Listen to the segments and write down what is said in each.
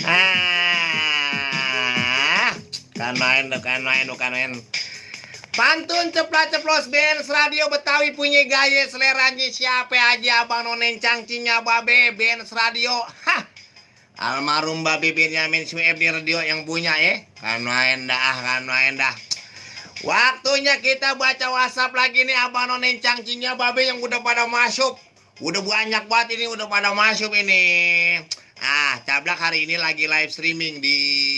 Ah, kanain. Pantun ceplas-ceplos Benz Radio Betawi punya gaya seleranya siapa aja abang nonen cangcinya babe Benz Radio. Hah. Almarhum Babe Benyamin Sueb di radio yang punya kanain dah. Waktunya kita baca WhatsApp lagi nih abang nonen cangcinya babe yang udah pada masuk. Udah banyak banget ini udah pada masuk ini. Cablak hari ini lagi live streaming di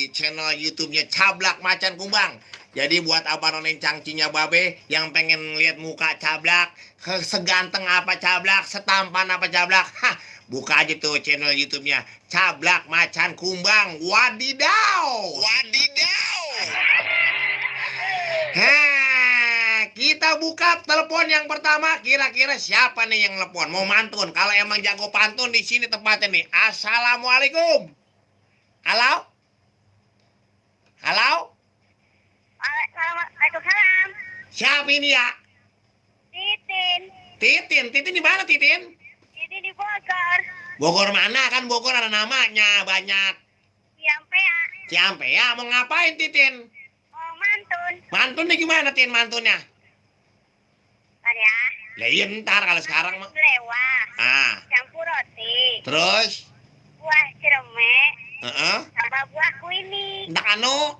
channel YouTube-nya Cablak Macan Kumbang. Jadi buat abang nonen cangcinya babe yang pengen lihat muka Cablak, seganteng apa Cablak, setampan apa Cablak, buka aja tuh channel YouTube-nya Cablak Macan Kumbang. Wadidaw. Kita buka telepon yang pertama. Kira-kira siapa nih yang telepon? Mau mantun. Kalau emang jago pantun di sini tempatnya nih. Assalamualaikum. Halo? Waalaikumsalam. Siapa ini ya? Titin Titin di mana Titin? di Bogor. Bogor mana? Kan Bogor ada namanya banyak. Ciampea ya. Mau ngapain Titin? Oh, mantun. Mantunnya gimana Tin mantunnya? Ya. Ya iya ntar kalau sekarang mah. Belewah. Campur roti. Terus? Buah ceremek. Sama buah kuini. Ndak anu?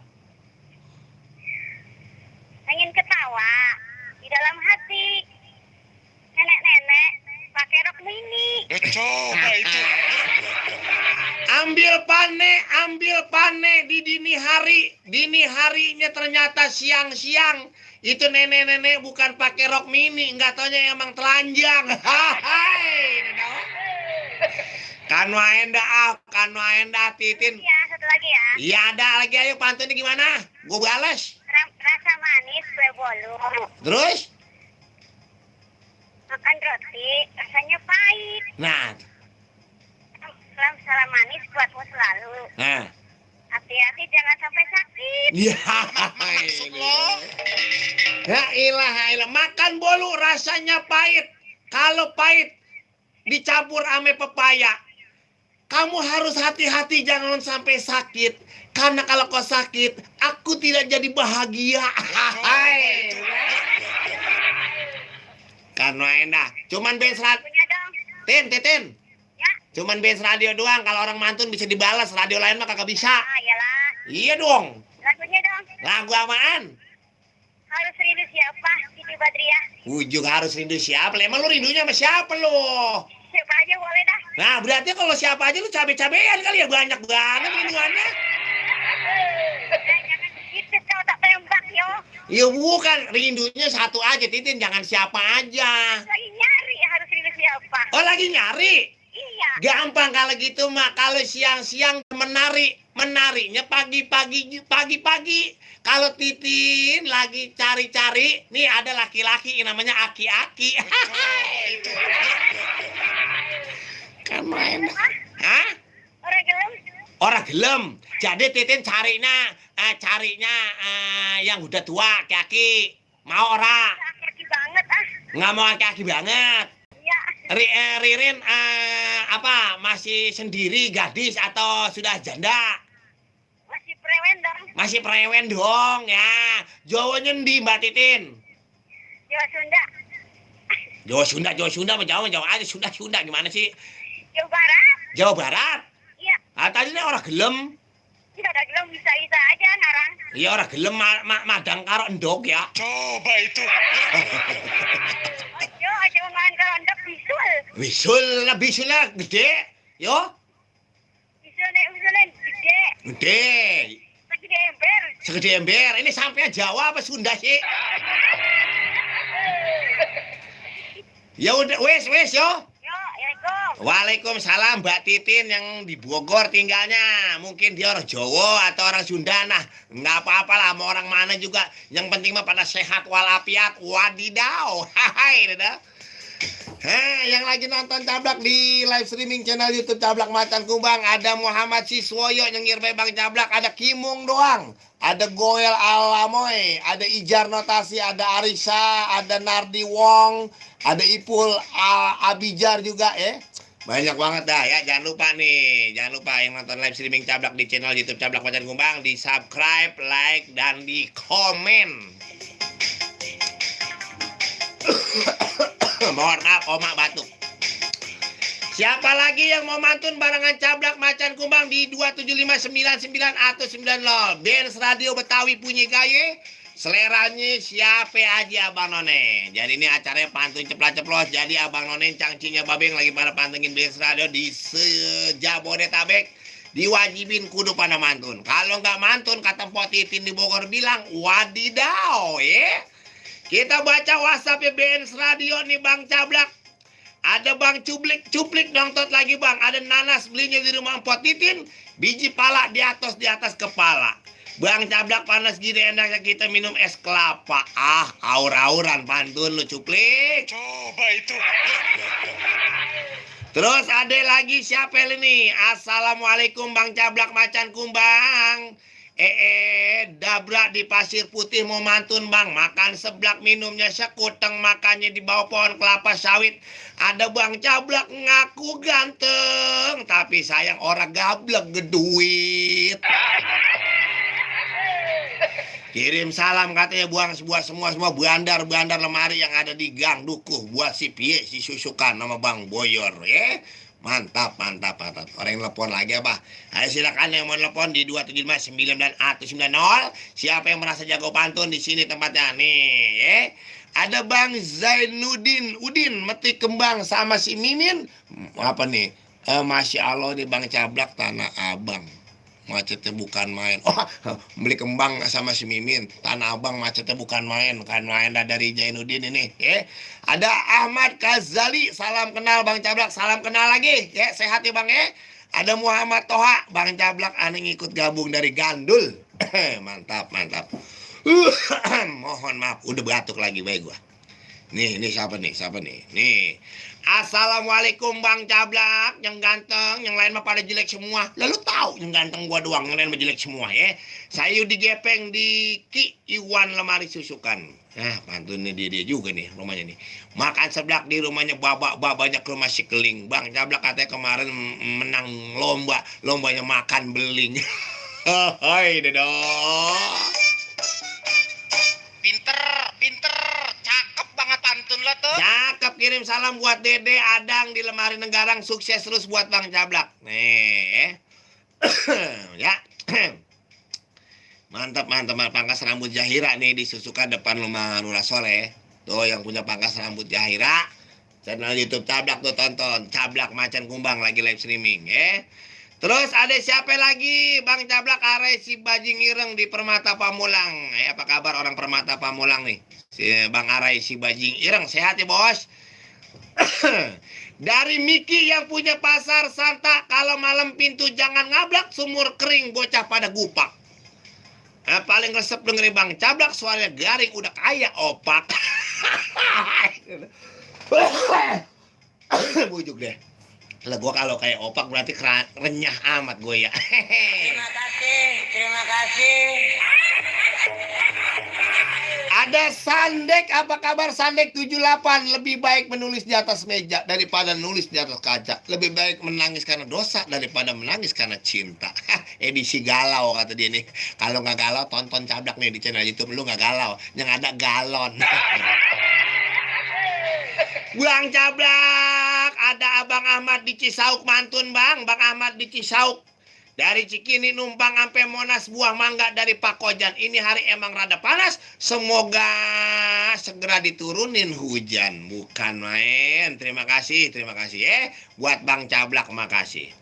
Pengen ketawa. Di dalam hati. Nenek-nenek pakai rok mini. Coba itu. Ambil pane di dini hari. Dini harinya ternyata siang-siang. Itu nenek-nenek bukan pakai rok mini, enggak taunya emang telanjang. Hai. Kanwa endah Titin. Ya, satu lagi ya. Iya ada lagi, ayo pantunnya gimana? Gue balas. Rasa manis kue bolu. Terus? Makan roti rasanya pahit. Nah. Salam manis buatmu selalu. Nah. Hati-hati jangan sampai sakit. Ya. Maksud lo? Ya ilah. Makan bolu rasanya pahit. Kalau pahit dicampur ame pepaya. Kamu harus hati-hati jangan sampai sakit. Karena kalau kau sakit, aku tidak jadi bahagia. Hai. Karena enak. Cuman Benz Radio. Punya dong. Tin. Ya. Cuman Benz Radio doang. Kalau orang mantun bisa dibalas. Radio lain mah kagak bisa. Iyalah. Iya dong. Lagunya dong. Lagu apaan? Harus rindu siapa? Siti Badriah. Ujung harus rindu siapa? Emang lu rindunya sama siapa lu? Siapa aja boleh dah. Nah berarti kalau siapa aja lu cabe-cabean kali ya. Banyak banget rinduannya. Jangan gitu kau tak tembak yo. Ya bukan. Rindunya satu aja Titin. Jangan siapa aja. Lagi nyari harus rindu siapa. Oh lagi nyari? Iya. Gampang kalau gitu mah. Kalau siang-siang menarinya pagi-pagi. Kalau Titin lagi cari-cari, nih ada laki-laki namanya Aki-Aki. Kan main. Hah? Orang gelem. Jadi Titin carinya yang udah tua, Aki-Aki. Mau ora? Aki-aki banget Nggak mau Aki-Aki banget. Iya. Ririn masih sendiri gadis atau sudah janda? Masih prewen dong ya. Jawanya di Mbak Titin. Jawa Sunda mah Jawa aja. Sunda gimana sih? Jawa Barat. Iya. Tadi nih orang gelem. Tidak ada gelem bisa aja ngarang. Iya orang gelem madang karo endog ya. Coba itu. Ojo aja main kalau ndek Bisulnya gede. Yo. Bisulnya Gede. Segede ember. Segede ember. Ini sampai Jawa apa Sunda sih? Ya udah wes yo. Yo, assalamualaikum. Waalaikumsalam Mbak Titin yang di Bogor tinggalnya. Mungkin dia orang Jawa atau orang Sunda. Nah, nggak apa-apa lah mau orang mana juga. Yang penting mah pada sehat walafiat. Wadidaw. Hai, dadah. Yang lagi nonton Cablak di live streaming channel YouTube Cablak Macan Kumbang, ada Muhammad Siswoyo nyengir Bang Cablak, ada Kimung doang, ada Goel Alamoy, ada Ijar Notasi, ada Arisa, ada Nardi Wong, ada Ipul Abijar juga Banyak banget dah ya. Jangan lupa nih, jangan lupa yang nonton live streaming Cablak di channel YouTube Cablak Macan Kumbang, di subscribe, like, dan di komen. Mohon maaf, Oma batuk. Siapa lagi yang mau mantun barengan Cablak Macan Kumbang di 27599 atau 90? Benz Radio Betawi punya gaya. Seleranya siapa aja Abang None. Jadi ini acaranya pantun ceplas-ceplos. Jadi Abang None cangcinya babeng lagi pada pantengin Benz Radio di sejabodetabek. Diwajibin kudu pada mantun. Kalau nggak mantun kata Mpok Titin di Bogor bilang wadidaw ya. Kita baca WhatsApp-nya Benz Radio nih Bang Cablak. Ada Bang Cuplik nonton lagi Bang. Ada nanas belinya di rumah Mpok Titin. Biji pala di atas kepala. Bang Cablak panas gini enaknya kita minum es kelapa. Aur-auran pantun lu Cuplik. Coba itu. Terus ada lagi siapa ini? Assalamualaikum Bang Cablak Macan Kumbang. Dabrak di Pasir Putih mau mantun Bang. Makan seblak minumnya sekuteng. Makannya di bawah pohon kelapa sawit. Ada Bang Cablak ngaku ganteng. Tapi sayang orang gablek geduit. Kirim salam katanya buat semua bandar lemari yang ada di gang dukuh buat si Pie si Susukan nama Bang Boyor ya. Mantap. Orang yang telepon lagi apa? Ayo silakan yang mau telepon di 275 atau 90. Siapa yang merasa jago pantun di sini tempatnya nih ya. Ada Bang Zainuddin Udin metik kembang sama si Mimin. Apa nih? Masya Allah nih Bang Cablak Tanah Abang. Macetnya bukan main. Beli kembang sama si Mimin. Tanah Abang macetnya bukan main. Dari Zainuddin ini ya. Ada Ahmad Kazali. Salam kenal Bang Cablak. Salam kenal lagi ya. Sehat ya Bang ya. Ada Muhammad Toha. Bang Cablak aneh ngikut gabung dari Gandul. Mantap. Mohon maaf udah batuk lagi baik gua. Nih siapa nih? Nih. Assalamualaikum Bang Cablak, yang ganteng, yang lain mah pada jelek semua. Lalu tahu yang ganteng gua doang, yang lain mah jelek semua ya. Saya digepeng di Ki Iwan Lemari Susukan. Pantunnya dia juga nih rumahnya nih. Makan seblak di rumahnya babanya ke rumah si Keling. Bang Cablak katanya kemarin menang lombanya makan beling. Hai dedok. Pinter. Cakep banget pantun lo tuh. Cakep, kirim salam buat Dede Adang di Lemari Nenggarang. Sukses terus buat Bang Cablak. Nih. Ya. Mantap. Pangkas rambut Jahira nih disusukan depan rumah Nurah Soleh. Tuh yang punya pangkas rambut Jahira. Channel YouTube Cablak tuh tonton. Cablak Macan Kumbang lagi live streaming ya. Terus ada siapa lagi? Bang Cablak Arai si Bajing Ireng di Permata Pamulang. Apa kabar orang Permata Pamulang nih? Si Bang Arai si Bajing Ireng sehat ya bos. Dari Miki yang punya pasar Santa, kalau malam pintu jangan ngablak, sumur kering bocah pada gupak. Paling resep dengerin Bang Cablak, suaranya garing udah kaya opak. Bujuk deh. Lah gue kalau kayak opak berarti renyah amat gue ya. Terima kasih. Ada Sandek, apa kabar Sandek 78? Lebih baik menulis di atas meja daripada nulis di atas kaca. Lebih baik menangis karena dosa daripada menangis karena cinta. Edisi galau kata dia nih. Kalau nggak galau tonton Cablak nih di channel YouTube, lu nggak galau, yang ada galon. Bang Cablak, ada Abang Ahmad di Cisauk mantun Bang Ahmad di Cisauk. Dari Cikini numpang sampai Monas buah mangga dari Pak Kojan. Ini hari emang rada panas, semoga segera diturunin hujan. Bukan main. Terima kasih buat Bang Cablak, makasih.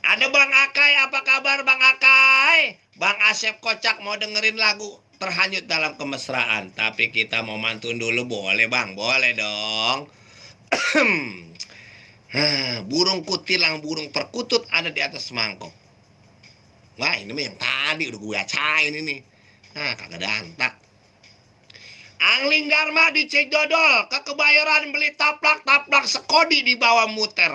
Ada Bang Akai, apa kabar Bang Akai? Bang Asep Kocak mau dengerin lagu Terhanyut Dalam Kemesraan. Tapi kita mau mantun dulu, boleh Bang? Boleh dong. Burung kutilang, burung perkutut ada di atas mangkok. Wah ini mah yang tadi udah gue bacain ini. Kagak ada antak. Angling Dharma di Cek Dodol ke Kebayoran beli taplak sekodi di bawah muter.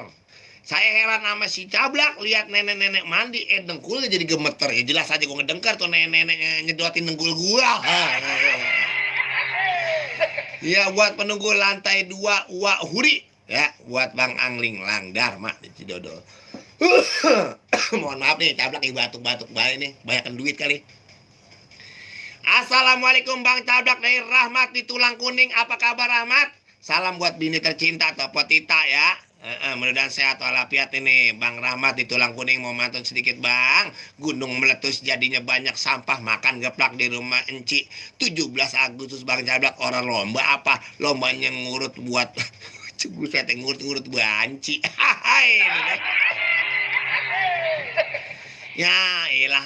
Saya heran sama si Cablak, lihat nenek-nenek mandi, dengkulnya jadi gemeter. Ya jelas aja gue ngedengkar tuh nenek-nenek nyedotin dengkul gua. Ya buat penunggu lantai 2 Wak Huri. Ya, buat Bang Angling Lang Dharma di Cidodol. Mohon maaf nih, Cablak nih batuk-batuk balik nih, banyakan duit kali. Assalamualaikum Bang Cablak dari Rahmat di Tulang Kuning. Apa kabar Rahmat? Salam buat bini tercinta atau Potita ya. Mudah-mudahan sehat walafiat ini. Bang Rahmat di Tulang Kuning mau mantun sedikit Bang. Gunung meletus jadinya banyak sampah, makan geplak di rumah Enci. 17 Agustus Bang Cablak, orang lomba apa? Lombanya ngurut buat buset, ngurut-ngurut banci. Hai. Ya ilah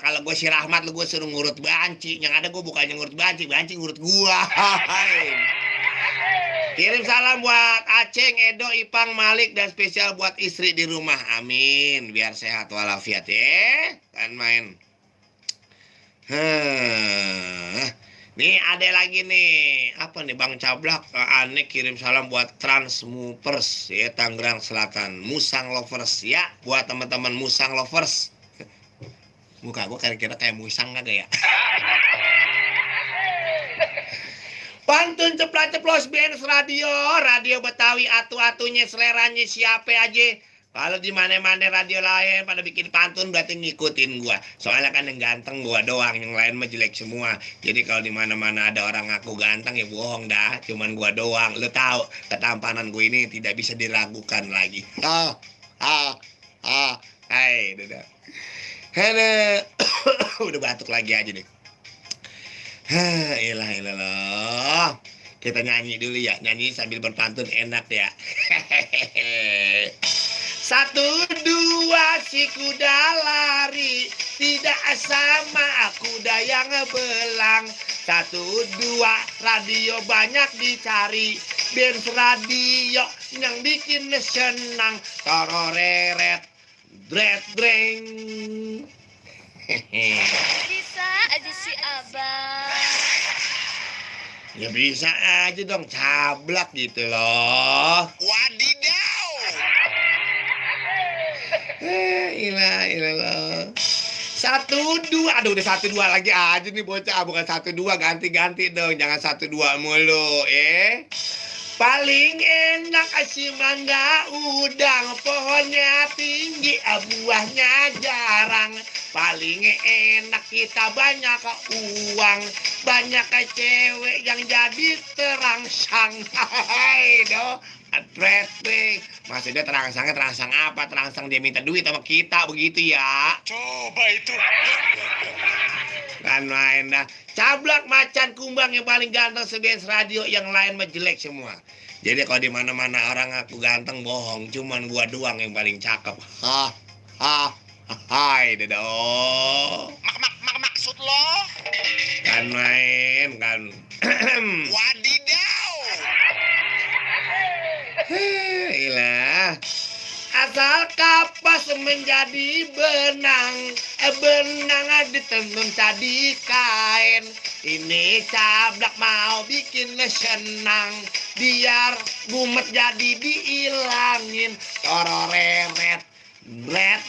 kalau gue si Rahmat lu gue suruh ngurut banci. Yang ada gue bukannya ngurut banci ngurut gua. Kirim salam buat Aceng, Edo, Ipang, Malik dan spesial buat istri di rumah. Amin. Biar sehat walafiat ya. Kan main. Nih ada lagi nih. Apa nih Bang Cablak? Aneh kirim salam buat Transmovers ya, Tangerang Selatan. Musang Lovers ya. Buat teman-teman Musang Lovers. Muka gue kira-kira kayak musang gak ya? Pantun ceplas-ceplos Benz Radio. Radio Betawi atu-atunya seleranya siapa aja. Kalau di mana-mana radio lain pada bikin pantun berarti ngikutin gua. Soalnya kan yang ganteng gua doang, yang lain mah jelek semua. Jadi kalau di mana-mana ada orang ngaku ganteng ya bohong dah, cuman gua doang. Lu tahu, ketampanan gua ini tidak bisa diragukan lagi. Hai, dadah. Halo. Udah batuk lagi aja nih. Ilah. Kita nyanyi dulu ya, nyanyi sambil berpantun enak ya. 1, 2 si kuda lari, tidak sama kuda yang belang. 1, 2 radio banyak dicari, Benz Radio yang bikin senang. Tororeret, dreng. Bisa aja si abang. Ya bisa aja dong, Cablak gitu loh. Wadidaw. Ilah. 1, 2. Aduh udah 1, 2 lagi aja nih bocah. Bukan 1, 2, ganti-ganti dong. Jangan 1, 2 mulu Paling enak si mangga udang, pohonnya tinggi, buahnya jarang. Paling enak kita banyak uang, banyak cewek yang jadi terangsang. Hai do, atreting. Maksudnya terangsang apa? Terangsang dia minta duit sama kita begitu ya? Coba itu. Kan main dah. Cablak macan kumbang yang paling ganteng se-Benz Radio, yang lain mah jelek semua. Jadi kalau di mana-mana orang ngaku ganteng bohong, cuman gua doang yang paling cakep. Hai dedo. Maksud lo? Kan main kan. Wadidaw. Ilah. Asal kapas menjadi benang, benang ditenun tadi kain. Ini Cablak mau bikin senang, biar gumet jadi diilangin. Tororeret,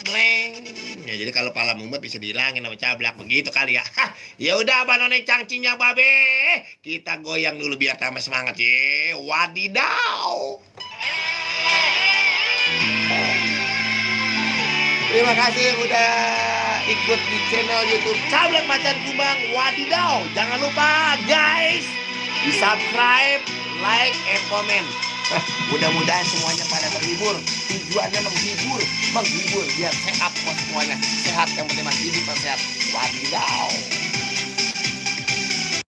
dreng. Ya jadi kalau pala mumet bisa dihilangin sama Cablak begitu kali ya. Ya udah banone cangcinya babe, kita goyang dulu biar tambah semangat ya. Wadidaw. Terima kasih udah ikut di channel YouTube Cablak Macan Kumbang. Wadidaw. Jangan lupa guys, di subscribe, like, and comment. Mudah-mudahan semuanya pada terhibur. Tujuannya menghibur biar sehat buat semuanya. Sehat yang penting mas hidup sehat. Wadidaw.